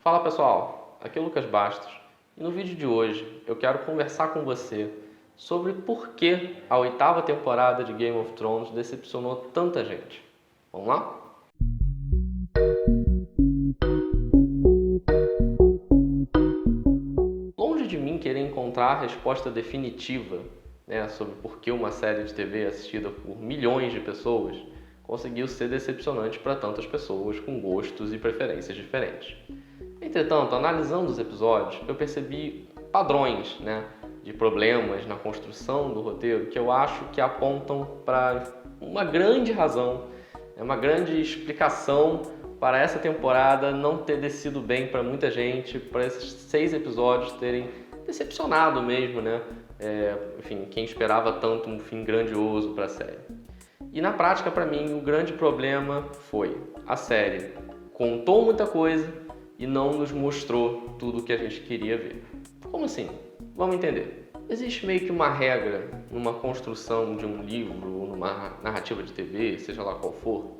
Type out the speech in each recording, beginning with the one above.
Fala pessoal, aqui é o Lucas Bastos e no vídeo de hoje eu quero conversar com você sobre por que a 8ª temporada de Game of Thrones decepcionou tanta gente. Vamos lá? Longe de mim querer encontrar a resposta definitiva, sobre por que uma série de TV assistida por milhões de pessoas conseguiu ser decepcionante para tantas pessoas com gostos e preferências diferentes. Entretanto, analisando os episódios, eu percebi padrões, de problemas na construção do roteiro que eu acho que apontam para uma grande razão, uma grande explicação para essa temporada não ter descido bem para muita gente, para esses 6 episódios terem decepcionado mesmo, quem esperava tanto um fim grandioso para a série. E na prática, para mim, o grande problema foi a série contou muita coisa e não nos mostrou tudo o que a gente queria ver. Como assim? Vamos entender. Existe meio que uma regra numa construção de um livro ou numa narrativa de TV, seja lá qual for,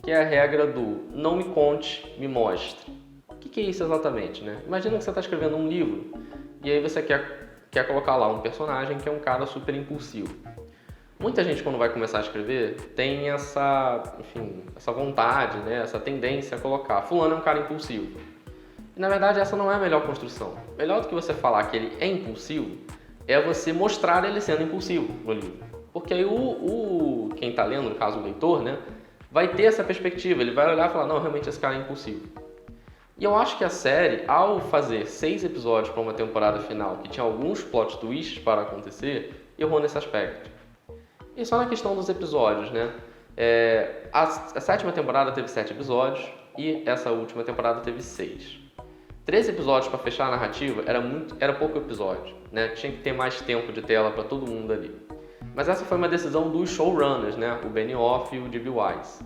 que é a regra do não me conte, me mostre. O que é isso exatamente, Imagina que você está escrevendo um livro e aí você quer colocar lá um personagem que é um cara super impulsivo. Muita gente, quando vai começar a escrever, tem essa vontade, essa tendência a colocar fulano é um cara impulsivo. E, na verdade, essa não é a melhor construção. Melhor do que você falar que ele é impulsivo é você mostrar ele sendo impulsivo no livro. Porque aí quem está lendo, no caso o leitor, vai ter essa perspectiva. Ele vai olhar e falar, não, realmente esse cara é impulsivo. E eu acho que a série, ao fazer 6 episódios para uma temporada final, que tinha alguns plot twists para acontecer, errou nesse aspecto. E só na questão dos episódios, a 7ª temporada teve 7 episódios e essa última temporada teve 6. 13 episódios para fechar a narrativa era pouco episódio, Tinha que ter mais tempo de tela para todo mundo ali. Mas essa foi uma decisão dos showrunners, o Benioff e o D.B. Weiss.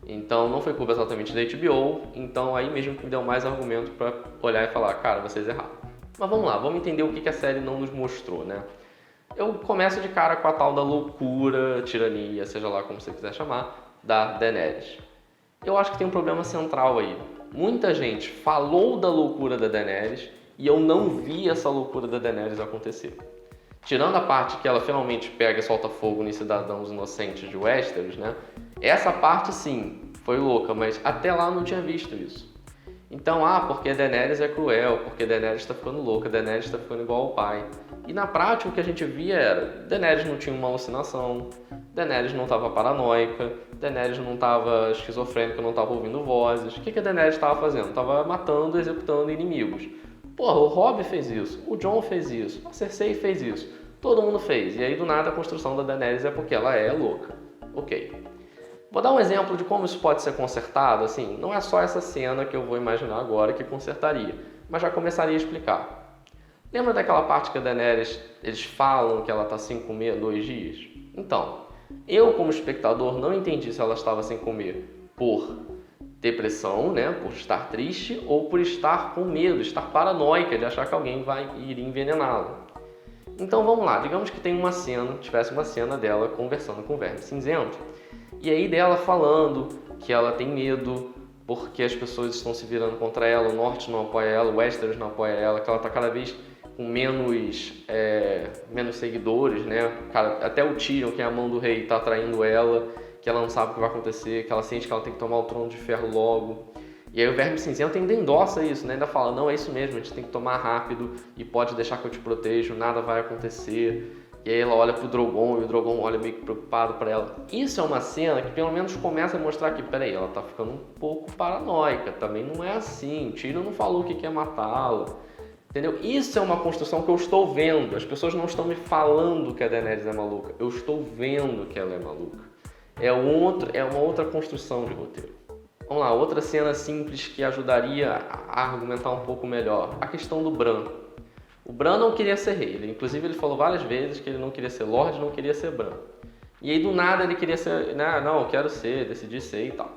Então não foi culpa exatamente da HBO, então aí mesmo que me deu mais argumento para olhar e falar, cara, vocês erraram. Mas vamos lá, vamos entender o que a série não nos mostrou, Eu começo de cara com a tal da loucura, tirania, seja lá como você quiser chamar, da Daenerys. Eu acho que tem um problema central aí. Muita gente falou da loucura da Daenerys e eu não vi essa loucura da Daenerys acontecer. Tirando a parte que ela finalmente pega e solta fogo nos cidadãos inocentes de Westeros, Essa parte sim, foi louca, mas até lá eu não tinha visto isso. Então, porque Daenerys é cruel, porque Daenerys está ficando louca, Daenerys está ficando igual ao pai. E na prática o que a gente via era, Daenerys não tinha uma alucinação, Daenerys não estava paranoica, Daenerys não estava esquizofrênica, não estava ouvindo vozes. O que a Daenerys estava fazendo? Estava matando, executando inimigos. Porra, o Robb fez isso, o Jon fez isso, a Cersei fez isso, todo mundo fez. E aí do nada a construção da Daenerys é porque ela é louca. Ok. Vou dar um exemplo de como isso pode ser consertado, não é só essa cena que eu vou imaginar agora que consertaria, mas já começaria a explicar. Lembra daquela parte que a Daenerys, eles falam que ela está sem comer há 2 dias? Então, eu como espectador não entendi se ela estava sem comer por depressão, por estar triste ou por estar com medo, estar paranoica de achar que alguém vai ir envenená-la. Então vamos lá, digamos que tivesse uma cena dela conversando com o Verme Cinzento, e aí dela falando que ela tem medo porque as pessoas estão se virando contra ela, o Norte não apoia ela, o Westeros não apoia ela, que ela está cada vez com menos seguidores, Até o Tyrion, que é a mão do rei, está atraindo ela, que ela não sabe o que vai acontecer, que ela sente que ela tem que tomar o trono de ferro logo. E aí o Verme Cinzento ainda endossa isso, Ainda fala, não, é isso mesmo, a gente tem que tomar rápido e pode deixar que eu te protejo, nada vai acontecer. E aí ela olha pro Drogon e o Drogon olha meio que preocupado para ela. Isso é uma cena que pelo menos começa a mostrar que, peraí, ela tá ficando um pouco paranoica, também não é assim, o Tyrion não falou que quer matá-lo, entendeu? Isso é uma construção que eu estou vendo, as pessoas não estão me falando que a Daenerys é maluca, eu estou vendo que ela é maluca. É uma outra construção de roteiro. Vamos lá, outra cena simples que ajudaria a argumentar um pouco melhor, a questão do Bran. O Bran não queria ser rei, ele falou várias vezes que ele não queria ser Lorde, não queria ser Bran. E aí do nada ele queria ser, não, eu quero ser, decidi ser e tal.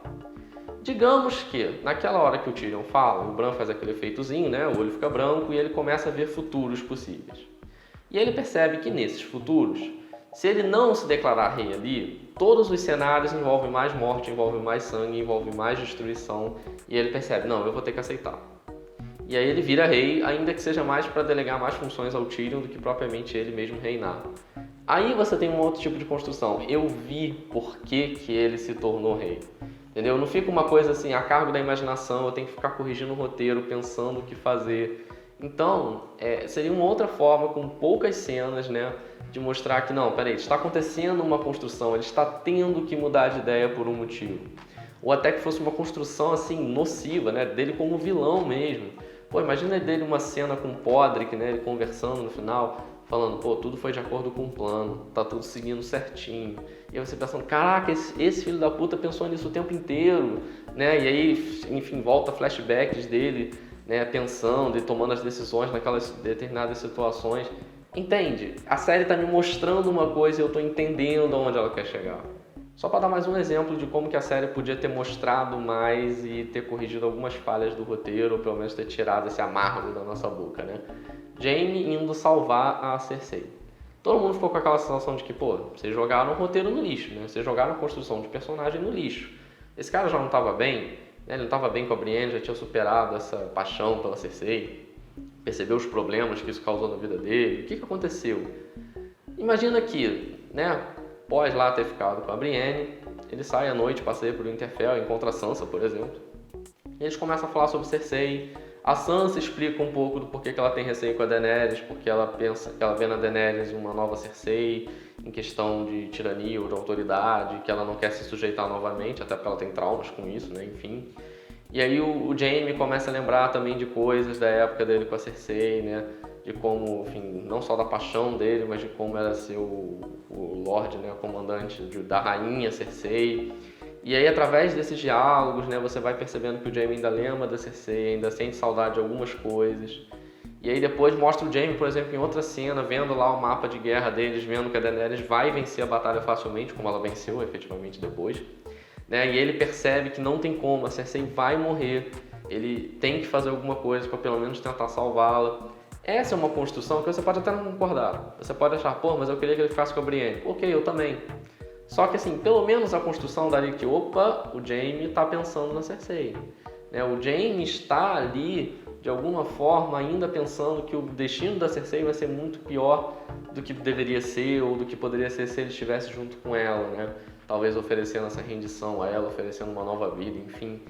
Digamos que naquela hora que o Tyrion fala, o Bran faz aquele efeitozinho, o olho fica branco e ele começa a ver futuros possíveis. E ele percebe que nesses futuros, se ele não se declarar rei ali, todos os cenários envolvem mais morte, envolvem mais sangue, envolvem mais destruição, e ele percebe, não, eu vou ter que aceitar. E aí ele vira rei, ainda que seja mais para delegar mais funções ao Tyrion do que propriamente ele mesmo reinar. Aí você tem um outro tipo de construção. Eu vi por que ele se tornou rei. Entendeu? Não fica uma coisa assim, a cargo da imaginação, eu tenho que ficar corrigindo o roteiro, pensando o que fazer. Então, seria uma outra forma, com poucas cenas, né, de mostrar que, não, peraí, está acontecendo uma construção, ele está tendo que mudar de ideia por um motivo. Ou até que fosse uma construção, assim, nociva, né, dele como vilão mesmo. Pô, imagina dele uma cena com o Podrick, né, ele conversando no final, falando, pô, tudo foi de acordo com o plano, tá tudo seguindo certinho. E aí você pensando, caraca, esse filho da puta pensou nisso o tempo inteiro, né? E aí, enfim, volta flashbacks dele, né, pensando e tomando as decisões naquelas determinadas situações. Entende? A série tá me mostrando uma coisa e eu tô entendendo aonde ela quer chegar. Só para dar mais um exemplo de como que a série podia ter mostrado mais e ter corrigido algumas falhas do roteiro, ou pelo menos ter tirado esse amargo da nossa boca, né? Jaime indo salvar a Cersei. Todo mundo ficou com aquela sensação de que, pô, vocês jogaram o roteiro no lixo, né? Vocês jogaram a construção de personagem no lixo. Esse cara já não estava bem, né? Ele não estava bem com a Brienne, já tinha superado essa paixão pela Cersei, percebeu os problemas que isso causou na vida dele. O que aconteceu? Imagina que, né, após lá ter ficado com a Brienne, ele sai à noite, passeia por Winterfell, encontra a Sansa, por exemplo. E eles começam a falar sobre Cersei. A Sansa explica um pouco do porquê que ela tem receio com a Daenerys, porque ela pensa que ela vê na Daenerys uma nova Cersei, em questão de tirania ou de autoridade, que ela não quer se sujeitar novamente, até porque ela tem traumas com isso, né? Enfim. E aí o Jaime começa a lembrar também de coisas da época dele com a Cersei, né? De como, enfim, não só da paixão dele, mas de como era ser o Lorde, né? O comandante da rainha Cersei. E aí, através desses diálogos, né, você vai percebendo que o Jaime ainda lembra da Cersei, ainda sente saudade de algumas coisas. E aí depois mostra o Jaime, por exemplo, em outra cena, vendo lá o mapa de guerra deles, vendo que a Daenerys vai vencer a batalha facilmente, como ela venceu efetivamente depois. Né? E ele percebe que não tem como, a Cersei vai morrer, ele tem que fazer alguma coisa para pelo menos tentar salvá-la. Essa é uma construção que você pode até não concordar. Você pode achar, pô, mas eu queria que ele ficasse com a Brienne. Ok, eu também. Só que assim, pelo menos a construção daria que, opa, o Jaime está pensando na Cersei. Né? O Jaime está ali, de alguma forma, ainda pensando que o destino da Cersei vai ser muito pior do que deveria ser ou do que poderia ser se ele estivesse junto com ela, né? Talvez oferecendo essa rendição a ela, oferecendo uma nova vida, enfim.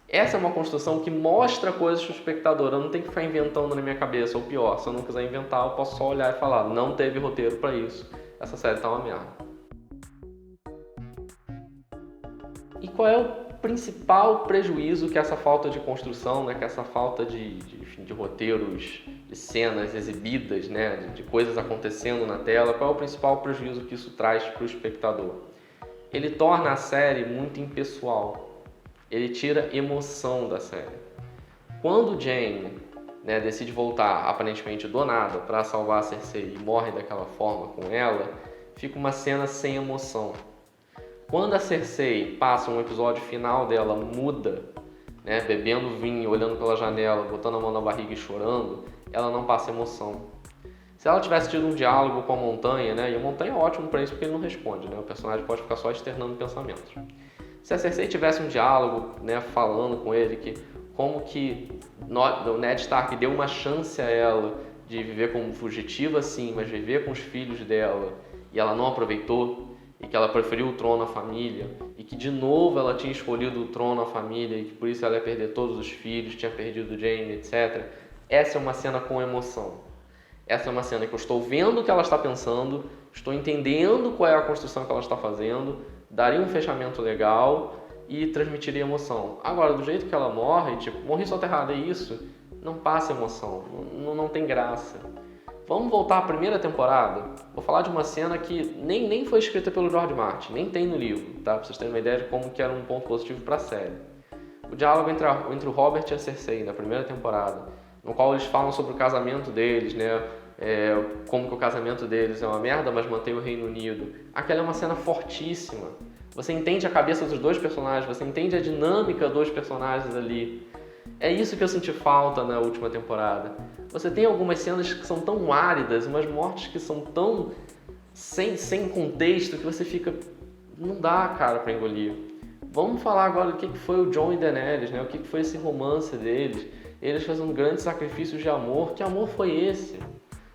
Essa é uma construção que mostra coisas para o espectador, eu não tenho que ficar inventando na minha cabeça, ou pior, se eu não quiser inventar, eu posso só olhar e falar, não teve roteiro para isso, essa série tá uma merda. E qual é o principal prejuízo que essa falta de construção, né, que essa falta de roteiros, de cenas exibidas, né, de coisas acontecendo na tela, qual é o principal prejuízo que isso traz para o espectador? Ele torna a série muito impessoal, ele tira emoção da série. Quando o Jaime, né, decide voltar, aparentemente do nada, para salvar a Cersei e morre daquela forma com ela, fica uma cena sem emoção. Quando a Cersei passa um episódio final dela muda, né, bebendo vinho, olhando pela janela, botando a mão na barriga e chorando, ela não passa emoção. Se ela tivesse tido um diálogo com a Montanha, né, e a Montanha é ótimo para isso porque ele não responde, né, o personagem pode ficar só externando pensamentos. Se a Cersei tivesse um diálogo, né, falando com ele que como que o Ned Stark deu uma chance a ela de viver como fugitiva sim, mas viver com os filhos dela e ela não aproveitou, e que ela preferiu o trono à família, e que de novo ela tinha escolhido o trono à família, e que por isso ela ia perder todos os filhos, tinha perdido o Jaime, etc. Essa é uma cena com emoção. Essa é uma cena que eu estou vendo o que ela está pensando, estou entendendo qual é a construção que ela está fazendo, daria um fechamento legal e transmitiria emoção. Agora, do jeito que ela morre, tipo, morri soterrada, é isso, não passa emoção, não tem graça. Vamos voltar à primeira temporada? Vou falar de uma cena que nem foi escrita pelo George Martin, nem tem no livro, tá? Pra vocês terem uma ideia de como que era um ponto positivo para a série. O diálogo entre o Robert e a Cersei, na primeira temporada, no qual eles falam sobre o casamento deles, né? Como que o casamento deles é uma merda, mas mantém o Reino Unido. Aquela é uma cena fortíssima. Você entende a cabeça dos dois personagens, você entende a dinâmica dos personagens ali. É isso que eu senti falta na última temporada. Você tem algumas cenas que são tão áridas, umas mortes que são tão sem contexto, que você fica... Não dá, cara, pra engolir. Vamos falar agora do que foi o Jon e Daenerys, né? O que foi esse romance deles. eles fazendo grandes sacrifícios de amor. Que amor foi esse?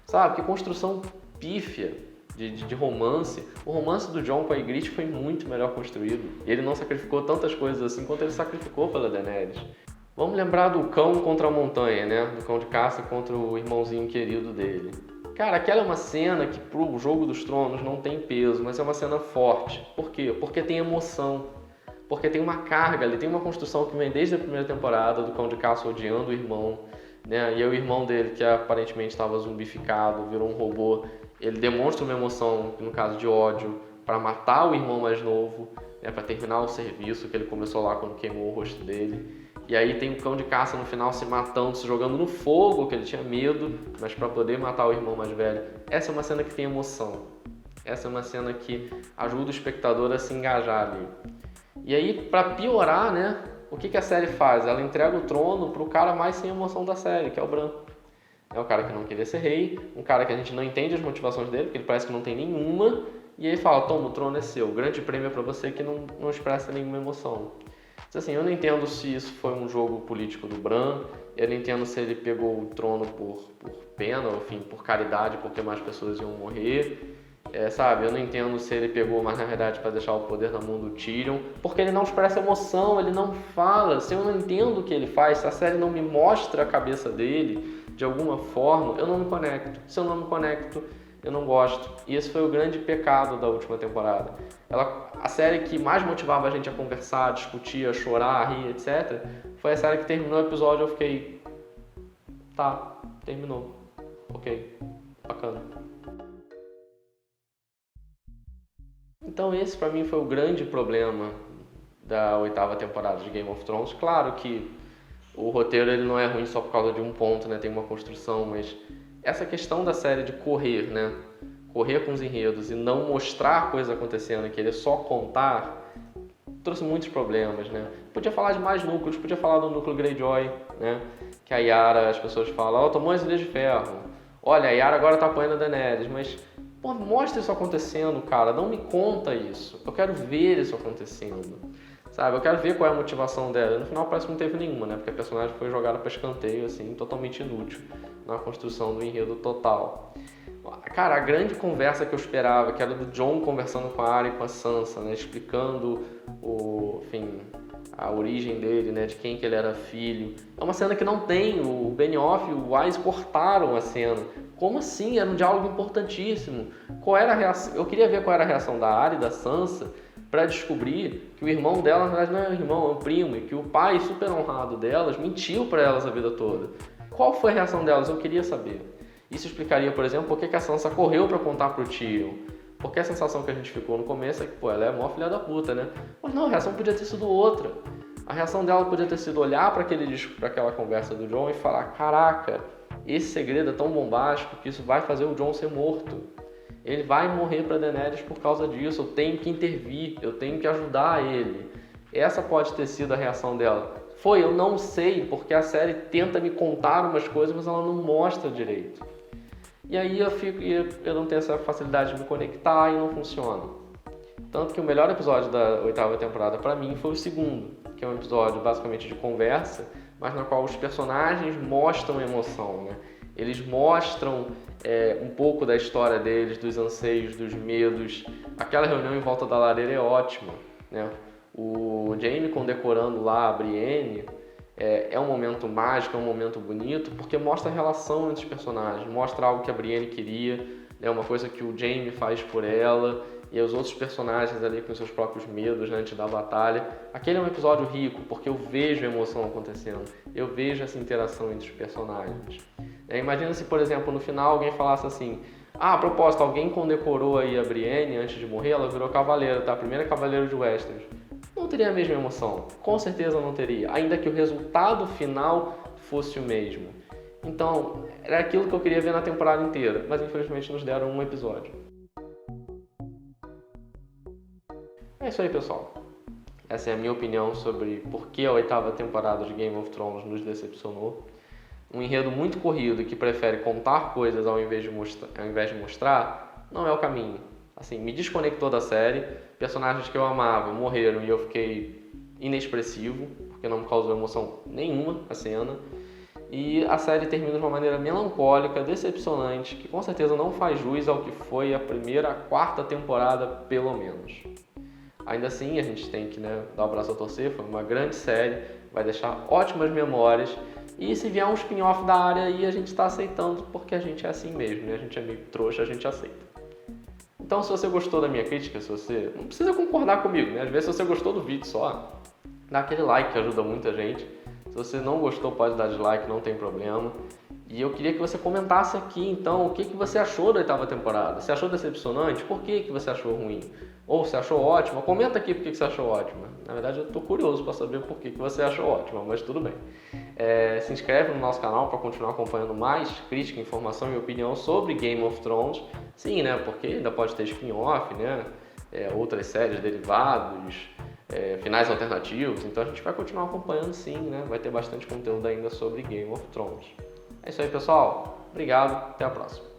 Sabe? Que construção pífia de romance. O romance do Jon com a Ygritte foi muito melhor construído. Ele não sacrificou tantas coisas assim quanto ele sacrificou pela Daenerys. Vamos lembrar do cão contra a montanha, né? Do cão de caça contra o irmãozinho querido dele. Cara, aquela é uma cena que pro Jogo dos Tronos não tem peso, mas é uma cena forte. Por quê? Porque tem emoção. Porque tem uma carga ali, tem uma construção que vem desde a primeira temporada do cão de caça odiando o irmão, né? E aí o irmão dele, que aparentemente estava zumbificado, virou um robô, ele demonstra uma emoção, no caso de ódio, para matar o irmão mais novo, né? Para terminar o serviço que ele começou lá quando queimou o rosto dele. E aí tem o cão de caça no final se matando, se jogando no fogo, que ele tinha medo, mas para poder matar o irmão mais velho. Essa é uma cena que tem emoção. Essa é uma cena que ajuda o espectador a se engajar ali. E aí, para piorar, né, o que a série faz? Ela entrega o trono pro cara mais sem emoção da série, que é o Bran. É o cara que não queria ser rei, um cara que a gente não entende as motivações dele, porque ele parece que não tem nenhuma, e aí fala, toma, o trono é seu, o grande prêmio é pra você que não expressa nenhuma emoção. Assim, eu não entendo se isso foi um jogo político do Bran, eu não entendo se ele pegou o trono por pena, ou, enfim, por caridade, porque mais pessoas iam morrer, sabe? Eu não entendo se ele pegou, mas na verdade para deixar o poder na mão do Tyrion, porque ele não expressa emoção, ele não fala. Se eu não entendo o que ele faz, se a série não me mostra a cabeça dele de alguma forma, eu não me conecto. Se eu não me conecto, eu não gosto. E esse foi o grande pecado da última temporada. A série que mais motivava a gente a conversar, a discutir, a chorar, a rir, etc., foi a série que terminou o episódio e eu fiquei... Tá, terminou. Ok, bacana. Então esse pra mim foi o grande problema da 8ª temporada de Game of Thrones. Claro que o roteiro ele não é ruim só por causa de um ponto, né? Tem uma construção, mas essa questão da série de correr, né? Correr com os enredos e não mostrar coisas acontecendo, querer só contar, trouxe muitos problemas, né? Podia falar de mais núcleos, podia falar do núcleo Greyjoy, né? Que a Yara, as pessoas falam, tomou as Ilhas de Ferro. Olha, a Yara agora tá apoiando a Daenerys, mas pô, mostra isso acontecendo, cara, não me conta isso. Eu quero ver isso acontecendo, sabe? Eu quero ver qual é a motivação dela. No final parece que não teve nenhuma, né? Porque a personagem foi jogada para escanteio, assim, totalmente inútil na construção do enredo total. Cara, a grande conversa que eu esperava, que era do Jon conversando com a Arya e com a Sansa, né? Explicando a origem dele, né? De quem que ele era filho. É uma cena que não tem. O Benioff e o Weiss cortaram a cena. Como assim? Era um diálogo importantíssimo. Qual era a reação? Eu queria ver qual era a reação da Arya e da Sansa para descobrir que o irmão dela, na verdade, não é um irmão, é um primo, e que o pai super honrado delas mentiu para elas a vida toda. Qual foi a reação delas? Eu queria saber. Isso explicaria, por exemplo, por que a Sansa correu para contar pro Tyrion. Porque a sensação que a gente ficou no começo é que, pô, ela é a maior filha da puta, né? Mas não, a reação podia ter sido outra. A reação dela podia ter sido olhar para aquela conversa do Jon e falar, caraca, esse segredo é tão bombástico que isso vai fazer o Jon ser morto. Ele vai morrer para Daenerys por causa disso, eu tenho que intervir, eu tenho que ajudar ele. Essa pode ter sido a reação dela. Foi, eu não sei, porque a série tenta me contar umas coisas, mas ela não mostra direito. E aí eu não tenho essa facilidade de me conectar e não funciona. Tanto que o melhor episódio da 8ª temporada para mim foi o segundo, que é um episódio basicamente de conversa, mas na qual os personagens mostram emoção, né? Eles mostram um pouco da história deles, dos anseios, dos medos. Aquela reunião em volta da lareira é ótima, né? O Jaime condecorando lá a Brienne é um momento mágico, é um momento bonito, porque mostra a relação entre os personagens, mostra algo que a Brienne queria, né? Uma coisa que o Jaime faz por ela, e os outros personagens ali com seus próprios medos, né, antes da batalha. Aquele é um episódio rico, porque eu vejo a emoção acontecendo, eu vejo essa interação entre os personagens. Imagina se, por exemplo, no final alguém falasse assim, a propósito, alguém condecorou aí a Brienne antes de morrer, ela virou cavaleira, tá? A primeira cavaleira de Westeros. Não teria a mesma emoção, com certeza não teria, ainda que o resultado final fosse o mesmo. Então, era aquilo que eu queria ver na temporada inteira, mas infelizmente nos deram um episódio. É isso aí, pessoal. Essa é a minha opinião sobre por que a 8ª temporada de Game of Thrones nos decepcionou. Um enredo muito corrido que prefere contar coisas ao invés de mostrar, não é o caminho. Assim, me desconectou da série, personagens que eu amava morreram e eu fiquei inexpressivo, porque não me causou emoção nenhuma a cena. E a série termina de uma maneira melancólica, decepcionante, que com certeza não faz jus ao que foi a primeira, a quarta temporada, pelo menos. Ainda assim, a gente tem que dar o braço a torcer, foi uma grande série, vai deixar ótimas memórias. E se vier um spin-off da área aí, a gente está aceitando, porque a gente é assim mesmo, A gente é meio trouxa, a gente aceita. Então, se você gostou da minha crítica, se você não precisa concordar comigo, Às vezes, se você gostou do vídeo só, dá aquele like que ajuda muita gente. Se você não gostou, pode dar dislike, não tem problema. E eu queria que você comentasse aqui, então, o que você achou da oitava temporada. Você achou decepcionante? Por que você achou ruim? Ou você achou ótima? Comenta aqui por que você achou ótima. Na verdade, eu estou curioso para saber por que você achou ótima, mas tudo bem. Se inscreve no nosso canal para continuar acompanhando mais crítica, informação e opinião sobre Game of Thrones. Sim, porque ainda pode ter spin-off, outras séries, derivados, finais alternativos. Então a gente vai continuar acompanhando sim, Vai ter bastante conteúdo ainda sobre Game of Thrones. É isso aí, pessoal. Obrigado. Até a próxima.